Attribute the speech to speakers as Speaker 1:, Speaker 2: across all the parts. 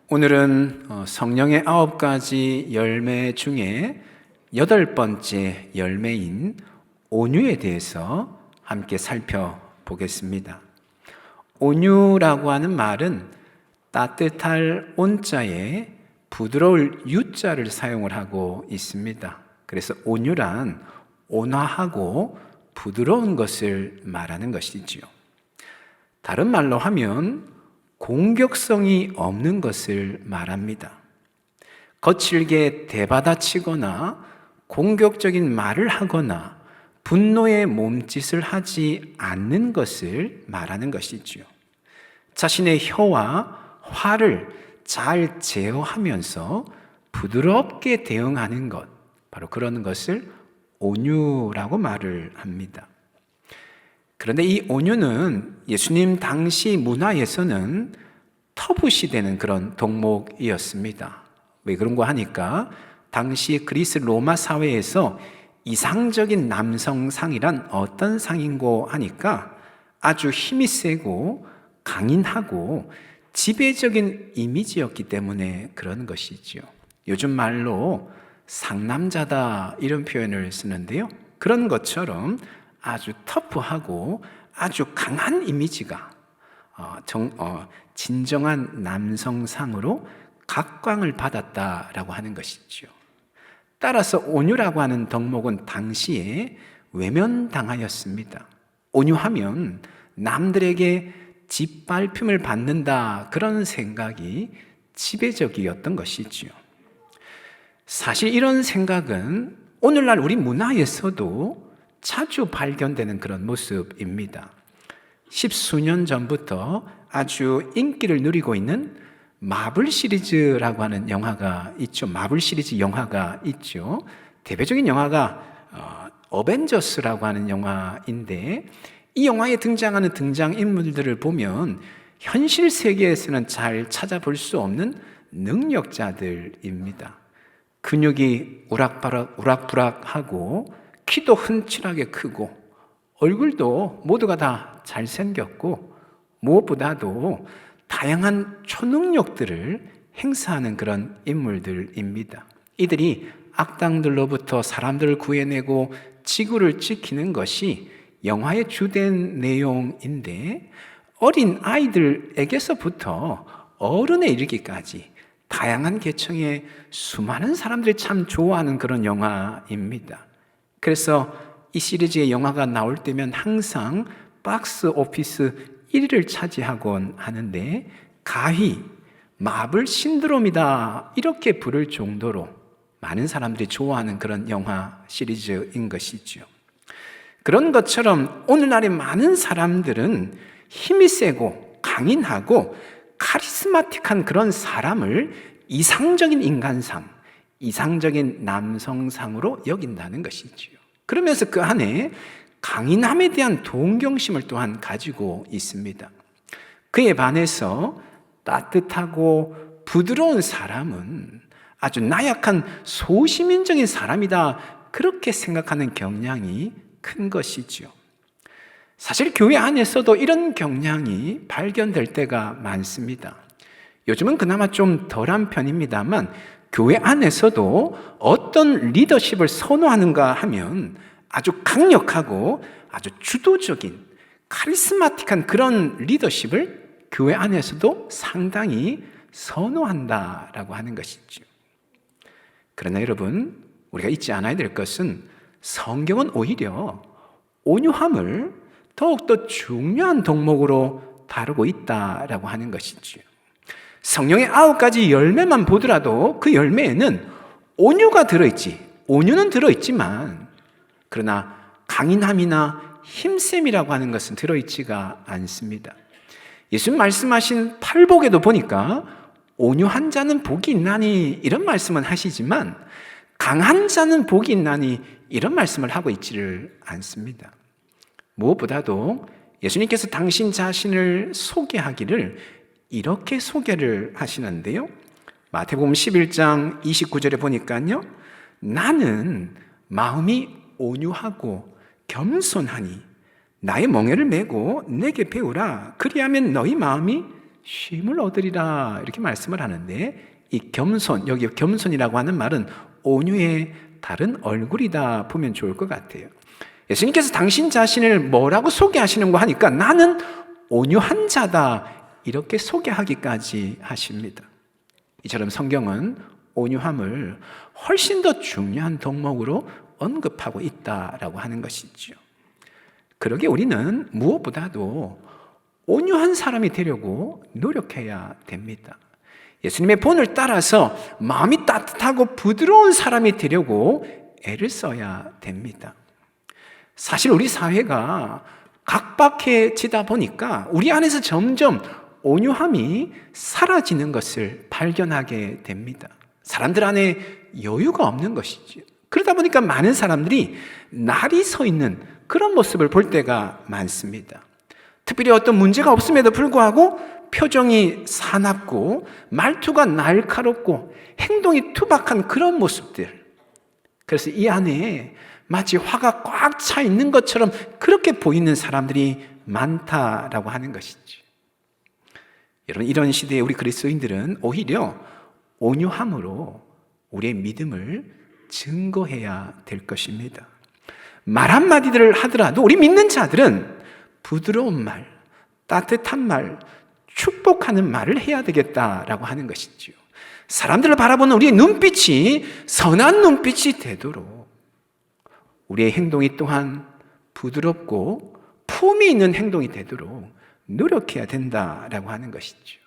Speaker 1: 오늘은 성령의 9가지 열매 중에 8번째 열매인 온유에 대해서 함께 살펴보겠습니다. 온유라고 하는 말은 따뜻할 온자에 부드러울 유자를 사용을 하고 있습니다. 그래서 온유란 온화하고 부드러운 것을 말하는 것이지요. 다른 말로 하면 공격성이 없는 것을 말합니다. 거칠게 대받아치거나 공격적인 말을 하거나 분노의 몸짓을 하지 않는 것을 말하는 것이지요. 자신의 혀와 화를 잘 제어하면서 부드럽게 대응하는 것, 바로 그런 것을 온유라고 말을 합니다. 그런데 이 온유는 예수님 당시 문화에서는 터부시되는 그런 덕목이었습니다. 왜 그런가 하니까 당시 그리스 로마 사회에서 이상적인 남성상이란 어떤 상인고 하니까 아주 힘이 세고 강인하고 지배적인 이미지였기 때문에 그런 것이죠. 요즘 말로 상남자다 이런 표현을 쓰는데요. 그런 것처럼 아주 터프하고 아주 강한 이미지가 진정한 남성상으로 각광을 받았다라고 하는 것이죠. 따라서 온유라고 하는 덕목은 당시에 외면당하였습니다. 온유하면 남들에게 짓밟힘을 받는다, 그런 생각이 지배적이었던 것이죠. 사실 이런 생각은 오늘날 우리 문화에서도 자주 발견되는 그런 모습입니다. 십수년 전부터 아주 인기를 누리고 있는 마블 시리즈라고 하는 영화가 있죠. 마블 시리즈 영화가 있죠. 대표적인 영화가 어벤져스라고 하는 영화인데, 이 영화에 등장하는 등장인물들을 보면 현실 세계에서는 잘 찾아볼 수 없는 능력자들입니다. 근육이 우락부락하고 키도 흔칠하게 크고 얼굴도 모두가 다 잘생겼고 무엇보다도 다양한 초능력들을 행사하는 그런 인물들입니다. 이들이 악당들로부터 사람들을 구해내고 지구를 지키는 것이 영화의 주된 내용인데, 어린 아이들에게서부터 어른에 이르기까지 다양한 계층의 수많은 사람들이 참 좋아하는 그런 영화입니다. 그래서 이 시리즈의 영화가 나올 때면 항상 박스 오피스 1위를 차지하곤 하는데, 가히 마블 신드롬이다 이렇게 부를 정도로 많은 사람들이 좋아하는 그런 영화 시리즈인 것이죠. 그런 것처럼 오늘날의 많은 사람들은 힘이 세고 강인하고 카리스마틱한 그런 사람을 이상적인 인간상, 이상적인 남성상으로 여긴다는 것이지요. 그러면서 그 안에 강인함에 대한 동경심을 또한 가지고 있습니다. 그에 반해서 따뜻하고 부드러운 사람은 아주 나약한 소시민적인 사람이다, 그렇게 생각하는 경향이 큰 것이지요. 사실 교회 안에서도 이런 경향이 발견될 때가 많습니다. 요즘은 그나마 좀 덜한 편입니다만, 교회 안에서도 어떤 리더십을 선호하는가 하면 아주 강력하고 아주 주도적인 카리스마틱한 그런 리더십을 교회 안에서도 상당히 선호한다라고 하는 것이죠. 그러나 여러분, 우리가 잊지 않아야 될 것은 성경은 오히려 온유함을 더욱더 중요한 덕목으로 다루고 있다라고 하는 것이지요. 성령의 9가지 열매만 보더라도 그 열매에는 온유가 들어있지, 온유는 들어있지만, 그러나 강인함이나 힘셈이라고 하는 것은 들어있지가 않습니다. 예수님 말씀하신 팔복에도 보니까 온유한 자는 복이 있나니 이런 말씀은 하시지만, 강한 자는 복이 있나니 이런 말씀을 하고 있지를 않습니다. 무엇보다도 예수님께서 당신 자신을 소개하기를 이렇게 소개를 하시는데요. 마태복음 11장 29절에 보니까요, 나는 마음이 온유하고 겸손하니 나의 멍에를 메고 내게 배우라. 그리하면 너희 마음이 쉼을 얻으리라 이렇게 말씀을 하는데, 이 겸손, 여기 겸손이라고 하는 말은 온유의 다른 얼굴이다 보면 좋을 것 같아요. 예수님께서 당신 자신을 뭐라고 소개하시는가 하니까 나는 온유한 자다 이렇게 소개하기까지 하십니다. 이처럼 성경은 온유함을 훨씬 더 중요한 덕목으로 언급하고 있다라고 하는 것이죠. 그러기에 우리는 무엇보다도 온유한 사람이 되려고 노력해야 됩니다. 예수님의 본을 따라서 마음이 따뜻하고 부드러운 사람이 되려고 애를 써야 됩니다. 사실 우리 사회가 각박해지다 보니까 우리 안에서 점점 온유함이 사라지는 것을 발견하게 됩니다. 사람들 안에 여유가 없는 것이죠. 그러다 보니까 많은 사람들이 날이 서 있는 그런 모습을 볼 때가 많습니다. 특별히 어떤 문제가 없음에도 불구하고 표정이 사납고 말투가 날카롭고 행동이 투박한 그런 모습들. 그래서 이 안에 마치 화가 꽉 차 있는 것처럼 그렇게 보이는 사람들이 많다라고 하는 것이죠. 여러분, 이런 시대에 우리 그리스도인들은 오히려 온유함으로 우리의 믿음을 증거해야 될 것입니다. 말 한마디를 하더라도 우리 믿는 자들은 부드러운 말, 따뜻한 말, 축복하는 말을 해야 되겠다라고 하는 것이죠. 사람들을 바라보는 우리의 눈빛이 선한 눈빛이 되도록 우리의 행동이 또한 부드럽고 품이 있는 행동이 되도록 노력해야 된다라고 하는 것이죠.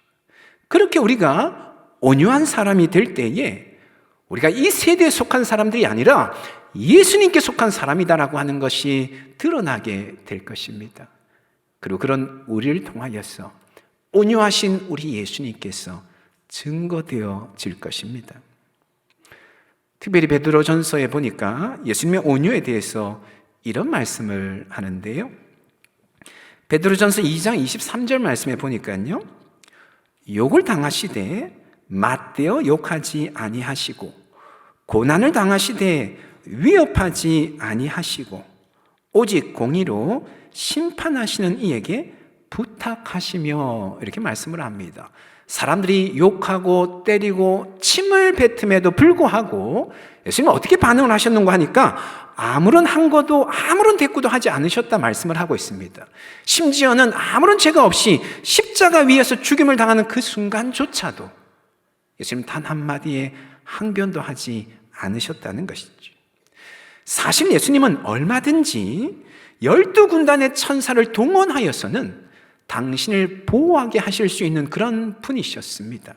Speaker 1: 그렇게 우리가 온유한 사람이 될 때에 우리가 이 세대에 속한 사람들이 아니라 예수님께 속한 사람이다라고 하는 것이 드러나게 될 것입니다. 그리고 그런 우리를 통하여서 온유하신 우리 예수님께서 증거되어질 것입니다. 특별히 베드로전서에 보니까 예수님의 온유에 대해서 이런 말씀을 하는데요. 베드로전서 2장 23절 말씀에 보니까요, 욕을 당하시되 맞대어 욕하지 아니하시고 고난을 당하시되 위협하지 아니하시고 오직 공의로 심판하시는 이에게 부탁하시며 이렇게 말씀을 합니다. 사람들이 욕하고 때리고 침을 뱉음에도 불구하고 예수님은 어떻게 반응을 하셨는가 하니까 아무런 항거도 아무런 대꾸도 하지 않으셨다 말씀을 하고 있습니다. 심지어는 아무런 죄가 없이 십자가 위에서 죽임을 당하는 그 순간조차도 예수님 단 한마디의 항변도 하지 않으셨다는 것이죠. 사실 예수님은 얼마든지 12군단의 천사를 동원하여서는 당신을 보호하게 하실 수 있는 그런 분이셨습니다.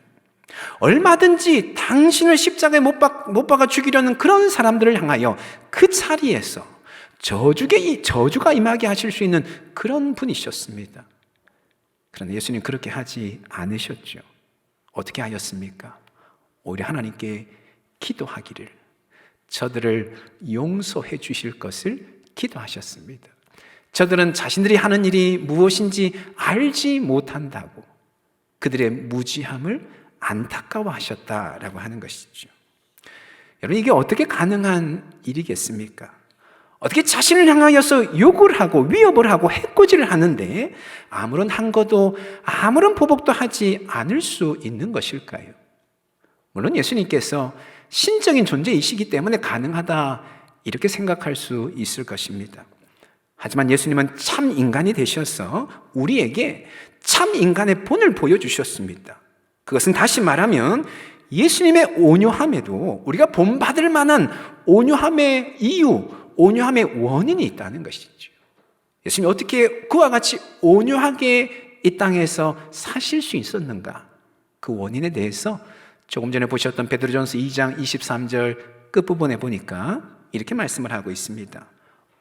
Speaker 1: 얼마든지 당신을 십자가에 못 박아 죽이려는 그런 사람들을 향하여 그 자리에서 저주가 임하게 하실 수 있는 그런 분이셨습니다. 그런데 예수님 그렇게 하지 않으셨죠. 어떻게 하였습니까? 오히려 하나님께 기도하기를, 저들을 용서해 주실 것을 기도하셨습니다. 저들은 자신들이 하는 일이 무엇인지 알지 못한다고 그들의 무지함을 안타까워하셨다라고 하는 것이죠. 여러분, 이게 어떻게 가능한 일이겠습니까? 어떻게 자신을 향하여서 욕을 하고 위협을 하고 해코지를 하는데 아무런 항거도 아무런 보복도 하지 않을 수 있는 것일까요? 물론 예수님께서 신적인 존재이시기 때문에 가능하다 이렇게 생각할 수 있을 것입니다. 하지만 예수님은 참 인간이 되셔서 우리에게 참 인간의 본을 보여주셨습니다. 그것은 다시 말하면 예수님의 온유함에도 우리가 본받을 만한 온유함의 이유, 온유함의 원인이 있다는 것이죠. 예수님이 어떻게 그와 같이 온유하게 이 땅에서 사실 수 있었는가? 그 원인에 대해서 조금 전에 보셨던 베드로전서 2장 23절 끝부분에 보니까 이렇게 말씀을 하고 있습니다.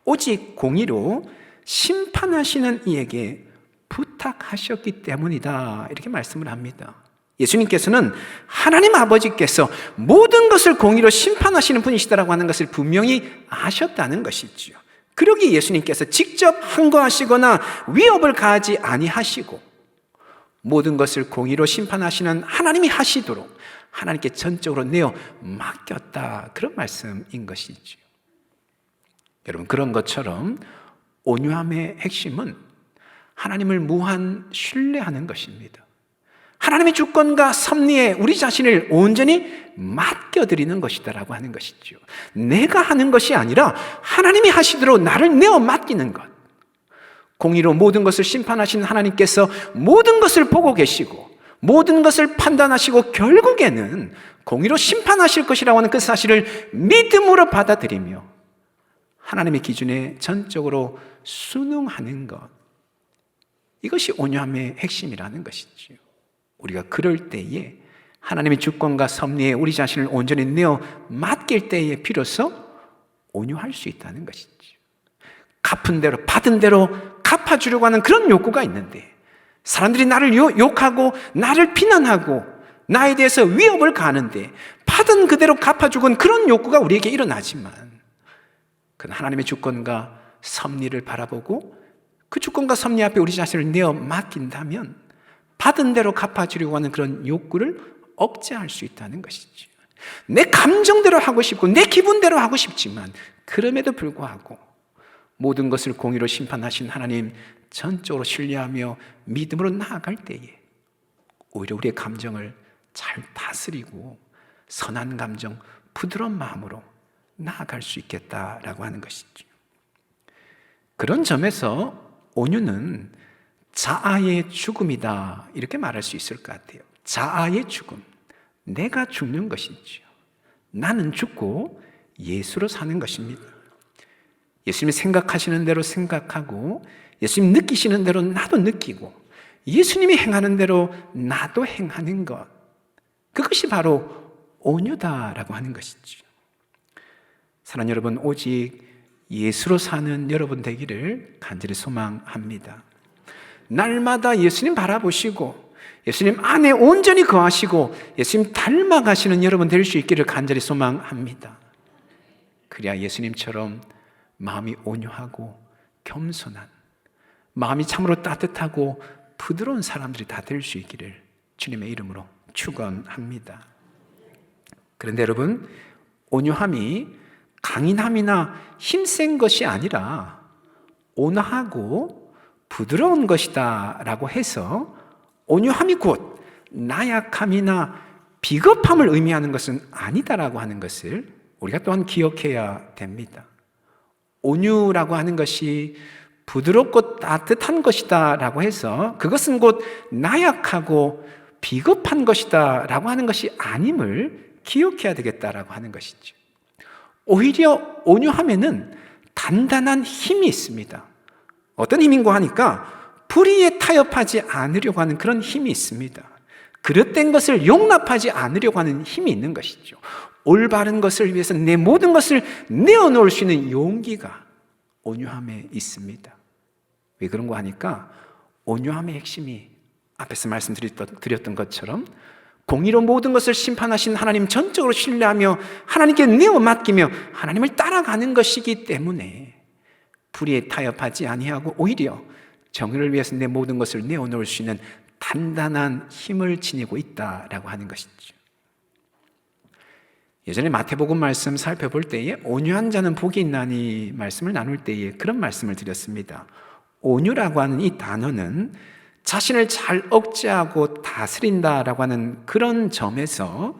Speaker 1: 오직 공의로 심판하시는 이에게 부탁하셨기 때문이다 이렇게 말씀을 합니다. 예수님께서는 하나님 아버지께서 모든 것을 공의로 심판하시는 분이시다라고 하는 것을 분명히 아셨다는 것이지요. 그러기에 예수님께서 직접 항거하시거나 위협을 가하지 아니하시고 모든 것을 공의로 심판하시는 하나님이 하시도록 하나님께 전적으로 내어 맡겼다, 그런 말씀인 것이죠. 여러분, 그런 것처럼 온유함의 핵심은 하나님을 무한 신뢰하는 것입니다. 하나님의 주권과 섭리에 우리 자신을 온전히 맡겨드리는 것이다라고 하는 것이죠. 내가 하는 것이 아니라 하나님이 하시도록 나를 내어 맡기는 것. 공의로 모든 것을 심판하신 하나님께서 모든 것을 보고 계시고 모든 것을 판단하시고 결국에는 공의로 심판하실 것이라고 하는 그 사실을 믿음으로 받아들이며 하나님의 기준에 전적으로 순응하는 것. 이것이 온유함의 핵심이라는 것이지요. 우리가 그럴 때에 하나님의 주권과 섭리에 우리 자신을 온전히 내어 맡길 때에 비로소 온유할 수 있다는 것이죠. 갚은 대로 받은 대로 갚아주려고 하는 그런 욕구가 있는데 사람들이 나를 욕하고 나를 비난하고 나에 대해서 위협을 가하는데 받은 그대로 갚아주곤 그런 욕구가 우리에게 일어나지만 그건 하나님의 주권과 섭리를 바라보고 그 주권과 섭리 앞에 우리 자신을 내어 맡긴다면 받은 대로 갚아주려고 하는 그런 욕구를 억제할 수 있다는 것이죠. 내 감정대로 하고 싶고 내 기분대로 하고 싶지만 그럼에도 불구하고 모든 것을 공의로 심판하신 하나님 전적으로 신뢰하며 믿음으로 나아갈 때에 오히려 우리의 감정을 잘 다스리고 선한 감정, 부드러운 마음으로 나아갈 수 있겠다라고 하는 것이죠. 그런 점에서 온유는 자아의 죽음이다 이렇게 말할 수 있을 것 같아요. 자아의 죽음, 내가 죽는 것이지요. 나는 죽고 예수로 사는 것입니다. 예수님이 생각하시는 대로 생각하고 예수님 느끼시는 대로 나도 느끼고 예수님이 행하는 대로 나도 행하는 것, 그것이 바로 온유다라고 하는 것이죠. 사랑하는 여러분, 오직 예수로 사는 여러분 되기를 간절히 소망합니다. 날마다 예수님 바라보시고 예수님 안에 온전히 거하시고 예수님 닮아가시는 여러분 될 수 있기를 간절히 소망합니다. 그래야 예수님처럼 마음이 온유하고 겸손한, 마음이 참으로 따뜻하고 부드러운 사람들이 다 될 수 있기를 주님의 이름으로 축원합니다. 그런데 여러분, 온유함이 강인함이나 힘센 것이 아니라 온화하고 부드러운 것이다 라고 해서 온유함이 곧 나약함이나 비겁함을 의미하는 것은 아니다라고 하는 것을 우리가 또한 기억해야 됩니다. 온유라고 하는 것이 부드럽고 따뜻한 것이다 라고 해서 그것은 곧 나약하고 비겁한 것이다 라고 하는 것이 아님을 기억해야 되겠다라고 하는 것이죠. 오히려 온유함에는 단단한 힘이 있습니다. 어떤 힘인가 하니까 불의에 타협하지 않으려고 하는 그런 힘이 있습니다. 그릇된 것을 용납하지 않으려고 하는 힘이 있는 것이죠. 올바른 것을 위해서 내 모든 것을 내어놓을 수 있는 용기가 온유함에 있습니다. 왜 그런가 하니까 온유함의 핵심이 앞에서 말씀드렸던 것처럼 공의로 모든 것을 심판하신 하나님 전적으로 신뢰하며 하나님께 내어 맡기며 하나님을 따라가는 것이기 때문에 불의에 타협하지 아니하고 오히려 정의를 위해서 내 모든 것을 내어놓을 수 있는 단단한 힘을 지니고 있다라고 하는 것이죠. 예전에 마태복음 말씀 살펴볼 때에 온유한 자는 복이 있나니 말씀을 나눌 때에 그런 말씀을 드렸습니다. 온유라고 하는 이 단어는 자신을 잘 억제하고 다스린다라고 하는 그런 점에서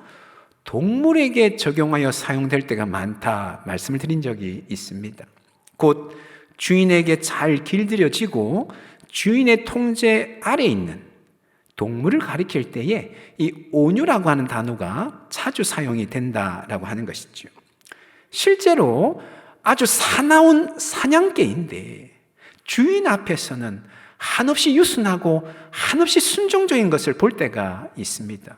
Speaker 1: 동물에게 적용하여 사용될 때가 많다 말씀을 드린 적이 있습니다. 곧 주인에게 잘 길들여지고 주인의 통제 아래에 있는 동물을 가리킬 때에 이 온유라고 하는 단어가 자주 사용이 된다라고 하는 것이죠. 실제로 아주 사나운 사냥개인데 주인 앞에서는 한없이 유순하고 한없이 순종적인 것을 볼 때가 있습니다.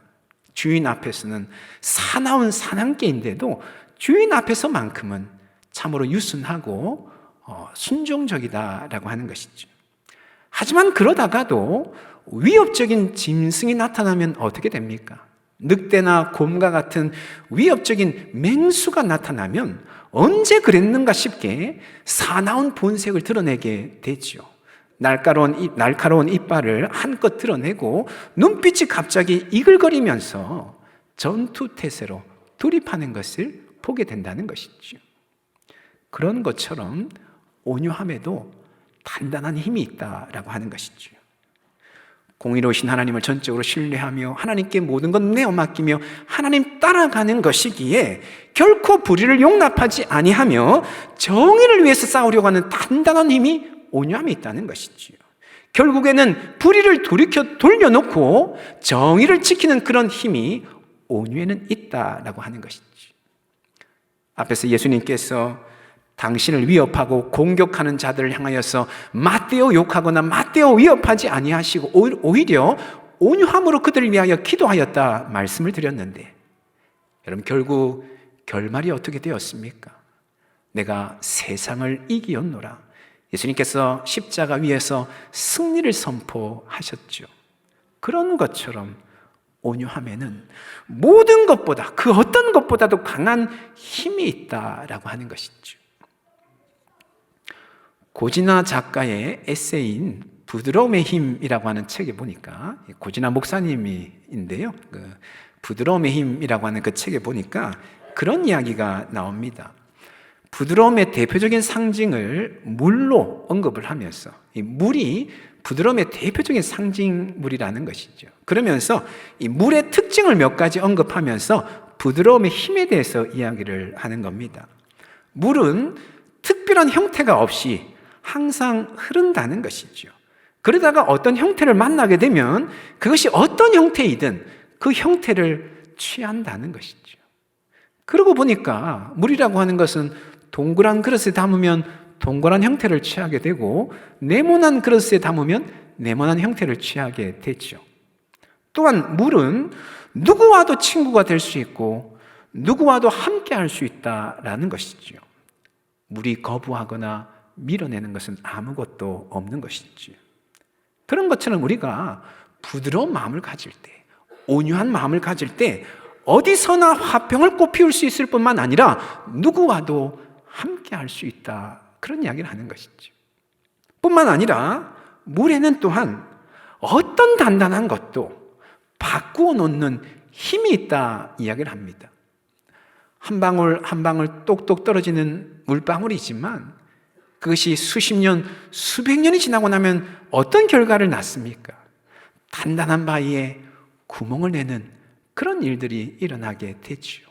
Speaker 1: 주인 앞에서는 사나운 사냥개인데도 주인 앞에서만큼은 참으로 유순하고 순종적이다라고 하는 것이죠. 하지만 그러다가도 위협적인 짐승이 나타나면 어떻게 됩니까? 늑대나 곰과 같은 위협적인 맹수가 나타나면 언제 그랬는가 싶게 사나운 본색을 드러내게 되죠. 날카로운 이빨을 한껏 드러내고 눈빛이 갑자기 이글거리면서 전투태세로 돌입하는 것을 보게 된다는 것이죠. 그런 것처럼 온유함에도 단단한 힘이 있다라고 하는 것이죠. 공의로우신 하나님을 전적으로 신뢰하며 하나님께 모든 것 내어 맡기며 하나님 따라가는 것이기에 결코 불의를 용납하지 아니하며 정의를 위해서 싸우려고 하는 단단한 힘이 온유함에 있다는 것이지요. 결국에는 불의를 돌려놓고 정의를 지키는 그런 힘이 온유에는 있다라고 하는 것이지. 앞에서 예수님께서 당신을 위협하고 공격하는 자들을 향하여서 맞대어 욕하거나 맞대어 위협하지 아니하시고 오히려 온유함으로 그들을 위하여 기도하였다 말씀을 드렸는데, 여러분 결국 결말이 어떻게 되었습니까? 내가 세상을 이기었노라. 예수님께서 십자가 위에서 승리를 선포하셨죠. 그런 것처럼 온유함에는 모든 것보다, 그 어떤 것보다도 강한 힘이 있다라고 하는 것이죠. 고진아 작가의 에세이인 부드러움의 힘이라고 하는 책에 보니까, 고진아 목사님인데요, 그 부드러움의 힘이라고 하는 그 책에 보니까 그런 이야기가 나옵니다. 부드러움의 대표적인 상징을 물로 언급을 하면서, 이 물이 부드러움의 대표적인 상징물이라는 것이죠. 그러면서 이 물의 특징을 몇 가지 언급하면서 부드러움의 힘에 대해서 이야기를 하는 겁니다. 물은 특별한 형태가 없이 항상 흐른다는 것이죠. 그러다가 어떤 형태를 만나게 되면 그것이 어떤 형태이든 그 형태를 취한다는 것이죠. 그러고 보니까 물이라고 하는 것은 동그란 그릇에 담으면 동그란 형태를 취하게 되고, 네모난 그릇에 담으면 네모난 형태를 취하게 되죠. 또한 물은 누구와도 친구가 될 수 있고 누구와도 함께 할 수 있다라는 것이죠. 물이 거부하거나 밀어내는 것은 아무것도 없는 것이지. 그런 것처럼 우리가 부드러운 마음을 가질 때, 온유한 마음을 가질 때 어디서나 화평을 꽃피울 수 있을 뿐만 아니라 누구와도 함께 할 수 있다, 그런 이야기를 하는 것이죠. 뿐만 아니라 물에는 또한 어떤 단단한 것도 바꾸어 놓는 힘이 있다 이야기를 합니다. 한 방울 한 방울 똑똑 떨어지는 물방울이지만 그것이 수십 년, 수백 년이 지나고 나면 어떤 결과를 낳습니까? 단단한 바위에 구멍을 내는 그런 일들이 일어나게 되지요.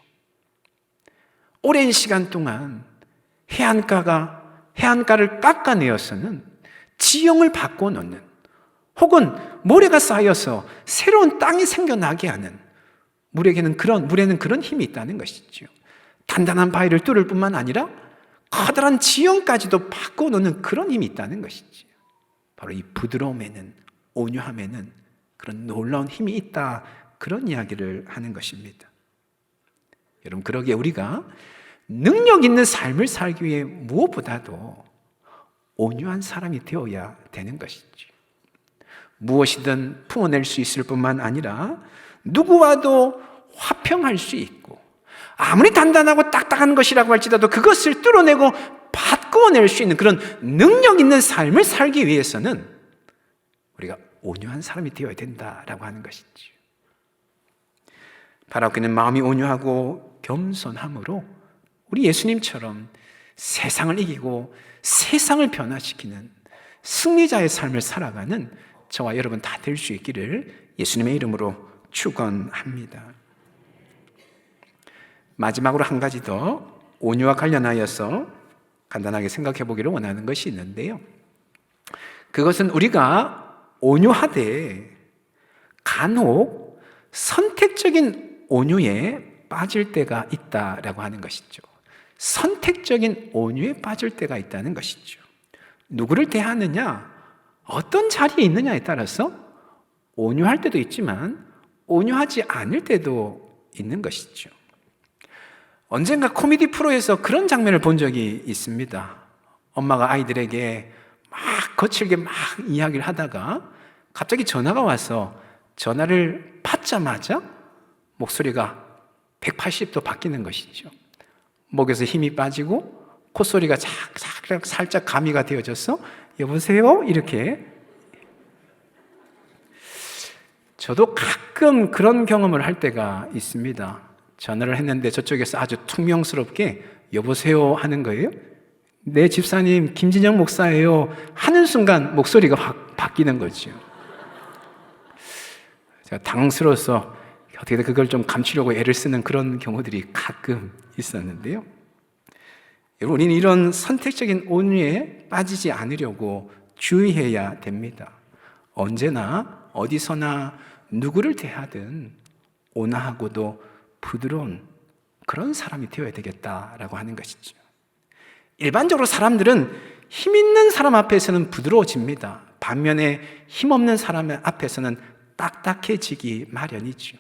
Speaker 1: 오랜 시간 동안 해안가를 깎아내어서는 지형을 바꿔 놓는, 혹은 모래가 쌓여서 새로운 땅이 생겨나게 하는, 물에는 그런 힘이 있다는 것이죠. 단단한 바위를 뚫을 뿐만 아니라 커다란 지형까지도 바꿔놓는 그런 힘이 있다는 것이지. 바로 이 부드러움에는, 온유함에는 그런 놀라운 힘이 있다, 그런 이야기를 하는 것입니다. 여러분, 그러기에 우리가 능력 있는 삶을 살기 위해 무엇보다도 온유한 사람이 되어야 되는 것이지. 무엇이든 품어낼 수 있을 뿐만 아니라 누구와도 화평할 수 있고, 아무리 단단하고 딱딱한 것이라고 할지라도 그것을 뚫어내고 바꾸어낼 수 있는 그런 능력 있는 삶을 살기 위해서는 우리가 온유한 사람이 되어야 된다라고 하는 것이지요. 바라옵기는 마음이 온유하고 겸손함으로 우리 예수님처럼 세상을 이기고 세상을 변화시키는 승리자의 삶을 살아가는 저와 여러분 다 될 수 있기를 예수님의 이름으로 축원합니다. 마지막으로 한 가지 더 온유와 관련하여서 간단하게 생각해 보기를 원하는 것이 있는데요, 그것은 우리가 온유하되 간혹 선택적인 온유에 빠질 때가 있다라고 하는 것이죠. 선택적인 온유에 빠질 때가 있다는 것이죠. 누구를 대하느냐, 어떤 자리에 있느냐에 따라서 온유할 때도 있지만 온유하지 않을 때도 있는 것이죠. 언젠가 코미디 프로에서 그런 장면을 본 적이 있습니다. 엄마가 아이들에게 막 거칠게 막 이야기를 하다가 갑자기 전화가 와서 전화를 받자마자 목소리가 180도 바뀌는 것이죠. 목에서 힘이 빠지고 콧소리가 살짝 가미가 되어져서 여보세요? 이렇게. 저도 가끔 그런 경험을 할 때가 있습니다. 전화를 했는데 저쪽에서 아주 퉁명스럽게 여보세요 하는 거예요. 네, 집사님 김진영 목사예요 하는 순간 목소리가 바뀌는 거죠. 제가 당스러워서 어떻게든 그걸 좀 감추려고 애를 쓰는 그런 경우들이 가끔 있었는데요. 여러분, 우리는 이런 선택적인 온유에 빠지지 않으려고 주의해야 됩니다. 언제나 어디서나 누구를 대하든 온화하고도 부드러운 그런 사람이 되어야 되겠다라고 하는 것이죠. 일반적으로 사람들은 힘 있는 사람 앞에서는 부드러워집니다. 반면에 힘없는 사람 앞에서는 딱딱해지기 마련이죠.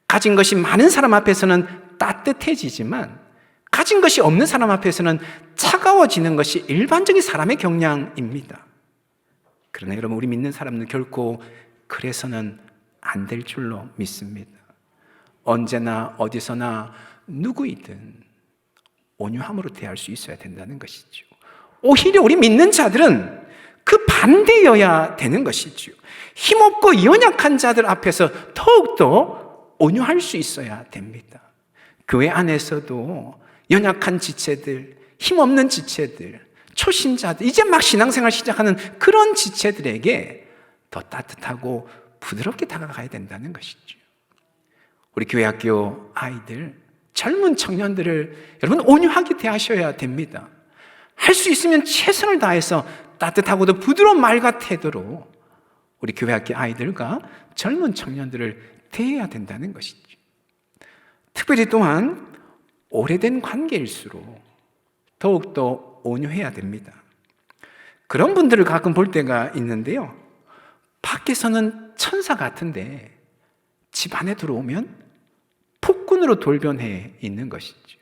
Speaker 1: 가진 것이 많은 사람 앞에서는 따뜻해지지만 가진 것이 없는 사람 앞에서는 차가워지는 것이 일반적인 사람의 경향입니다. 그러나 여러분, 우리 믿는 사람은 결코 그래서는 안 될 줄로 믿습니다. 언제나 어디서나 누구이든 온유함으로 대할 수 있어야 된다는 것이죠. 오히려 우리 믿는 자들은 그 반대여야 되는 것이죠. 힘없고 연약한 자들 앞에서 더욱더 온유할 수 있어야 됩니다. 교회 안에서도 연약한 지체들, 힘없는 지체들, 초신자들, 이제 막 신앙생활 시작하는 그런 지체들에게 더 따뜻하고 부드럽게 다가가야 된다는 것이죠. 우리 교회학교 아이들, 젊은 청년들을 여러분 온유하게 대하셔야 됩니다. 할 수 있으면 최선을 다해서 따뜻하고도 부드러운 말과 태도로 우리 교회학교 아이들과 젊은 청년들을 대해야 된다는 것이죠. 특별히 또한 오래된 관계일수록 더욱더 온유해야 됩니다. 그런 분들을 가끔 볼 때가 있는데요, 밖에서는 천사 같은데 집 안에 들어오면 폭군으로 돌변해 있는 것이죠.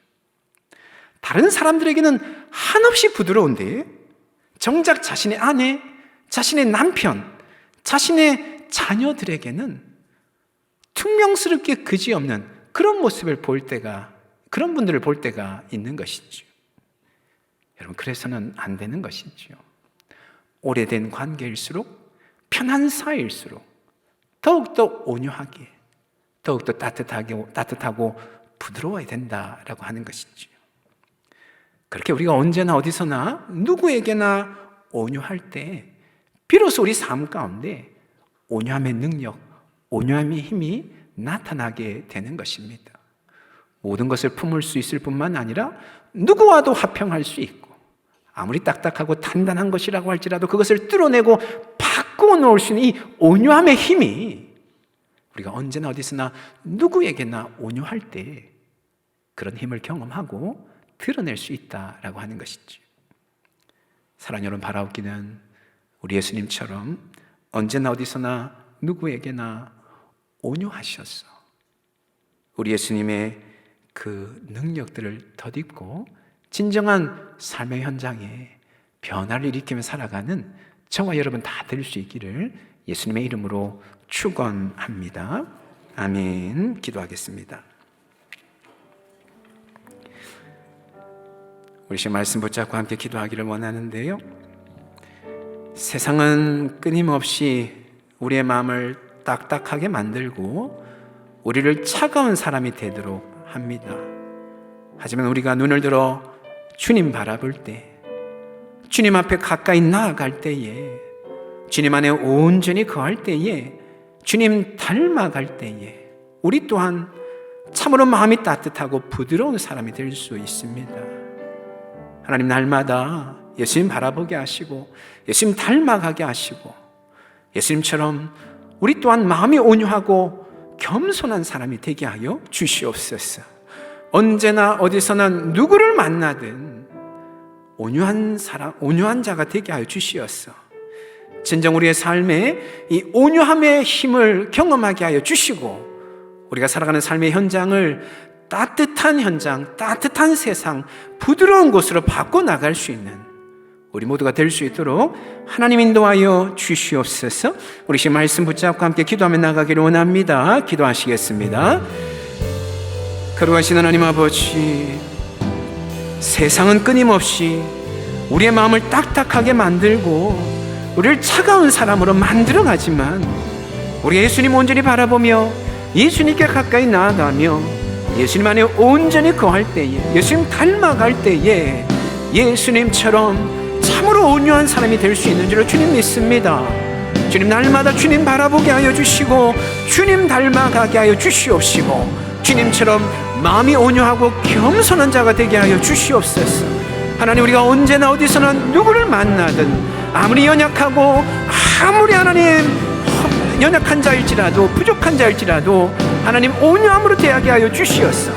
Speaker 1: 다른 사람들에게는 한없이 부드러운데 정작 자신의 아내, 자신의 남편, 자신의 자녀들에게는 퉁명스럽게 그지없는 그런 모습을 볼 때가, 그런 분들을 볼 때가 있는 것이죠. 여러분, 그래서는 안 되는 것이죠. 오래된 관계일수록, 편한 사이일수록 더욱더 온유하게, 더욱더 따뜻하고 부드러워야 된다라고 하는 것이죠. 그렇게 우리가 언제나 어디서나 누구에게나 온유할 때 비로소 우리 삶 가운데 온유함의 능력, 온유함의 힘이 나타나게 되는 것입니다. 모든 것을 품을 수 있을 뿐만 아니라 누구와도 화평할 수 있고, 아무리 딱딱하고 단단한 것이라고 할지라도 그것을 뚫어내고 바꾸어 놓을 수 있는 이 온유함의 힘이 우리가 언제나 어디서나 누구에게나 온유할 때 그런 힘을 경험하고 드러낼 수 있다라고 하는 것이죠. 사랑하는 여러분, 바라옵기는 우리 예수님처럼 언제나 어디서나 누구에게나 온유하셔서 우리 예수님의 그 능력들을 덧입고 진정한 삶의 현장에 변화를 일으키며 살아가는 저와 여러분 다 될 수 있기를 예수님의 이름으로 축원합니다. 아멘. 기도하겠습니다. 우리 지금 말씀 붙잡고 함께 기도하기를 원하는데요, 세상은 끊임없이 우리의 마음을 딱딱하게 만들고 우리를 차가운 사람이 되도록 합니다. 하지만 우리가 눈을 들어 주님 바라볼 때, 주님 앞에 가까이 나아갈 때에, 주님 안에 온전히 거할 때에, 주님 닮아갈 때에 우리 또한 참으로 마음이 따뜻하고 부드러운 사람이 될 수 있습니다. 하나님, 날마다 예수님 바라보게 하시고 예수님 닮아가게 하시고 예수님처럼 우리 또한 마음이 온유하고 겸손한 사람이 되게 하여 주시옵소서. 언제나 어디서나 누구를 만나든 온유한 사람, 온유한 자가 되게 하여 주시옵소서. 진정 우리의 삶에 이 온유함의 힘을 경험하게 하여 주시고 우리가 살아가는 삶의 현장을 따뜻한 현장, 따뜻한 세상, 부드러운 곳으로 바꿔나갈 수 있는 우리 모두가 될 수 있도록 하나님 인도하여 주시옵소서. 우리 지금 말씀 붙잡고 함께 기도하며 나가기를 원합니다. 기도하시겠습니다. 거룩하신 하나님 아버지, 세상은 끊임없이 우리의 마음을 딱딱하게 만들고 우리를 차가운 사람으로 만들어가지만 우리가 예수님 온전히 바라보며 예수님께 가까이 나아가며 예수님 안에 온전히 거할 때에, 예수님 닮아갈 때에 예수님처럼 참으로 온유한 사람이 될 수 있는 줄을 주님 믿습니다. 주님 날마다 주님 바라보게 하여 주시고 주님 닮아가게 하여 주시옵시고 주님처럼 마음이 온유하고 겸손한 자가 되게 하여 주시옵소서. 하나님, 우리가 언제나 어디서나 누구를 만나든 아무리 연약하고 아무리 하나님 연약한 자일지라도 부족한 자일지라도 하나님 온유함으로 대하게 하여 주시옵소서.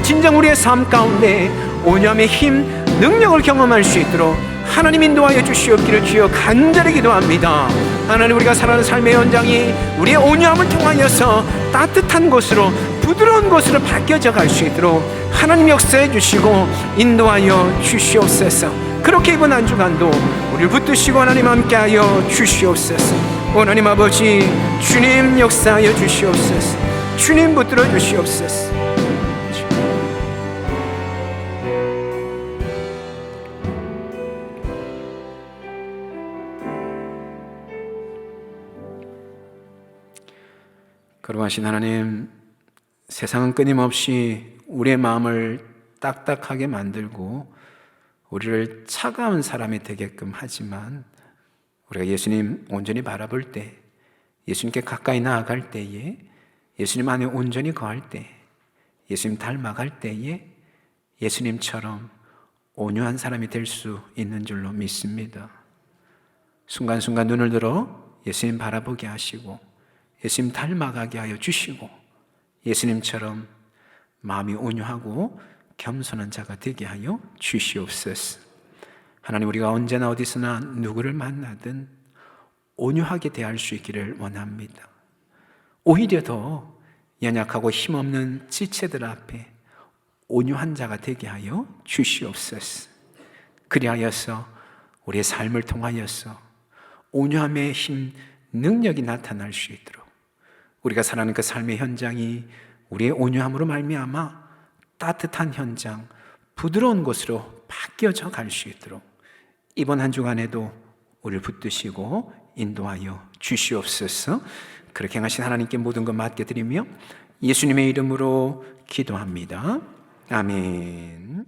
Speaker 1: 진정 우리의 삶 가운데 온유함의 힘, 능력을 경험할 수 있도록 하나님 인도하여 주시옵기를 주여 간절히 기도합니다. 하나님, 우리가 살아가는 삶의 현장이 우리의 온유함을 통하여서 따뜻한 곳으로 부드러운 곳으로 바뀌어져 갈 수 있도록 하나님 역사해 주시고 인도하여 주시옵소서. 그렇게 이번 한 주간도 우리를 붙드시고 하나님 함께하여 주시옵소서. 하나님 아버지, 주님 역사하여 주시옵소서. 주님 붙들어 주시옵소서. 거룩하신 하나님, 세상은 끊임없이 우리의 마음을 딱딱하게 만들고 우리를 차가운 사람이 되게끔 하지만 우리가 예수님 온전히 바라볼 때, 예수님께 가까이 나아갈 때에, 예수님 안에 온전히 거할 때, 예수님 닮아갈 때에 예수님처럼 온유한 사람이 될 수 있는 줄로 믿습니다. 순간순간 눈을 들어 예수님 바라보게 하시고 예수님 닮아가게 하여 주시고 예수님처럼 마음이 온유하고 겸손한 자가 되게 하여 주시옵소서. 하나님, 우리가 언제나 어디서나 누구를 만나든 온유하게 대할 수 있기를 원합니다. 오히려 더 연약하고 힘없는 지체들 앞에 온유한 자가 되게 하여 주시옵소서. 그리하여서 우리의 삶을 통하여서 온유함의 힘, 능력이 나타날 수 있도록 우리가 살아가는 그 삶의 현장이 우리의 온유함으로 말미암아 따뜻한 현장, 부드러운 곳으로 바뀌어져 갈 수 있도록 이번 한 주간에도 우리를 붙드시고 인도하여 주시옵소서. 그렇게 행하신 하나님께 모든 것 맡겨드리며 예수님의 이름으로 기도합니다. 아멘.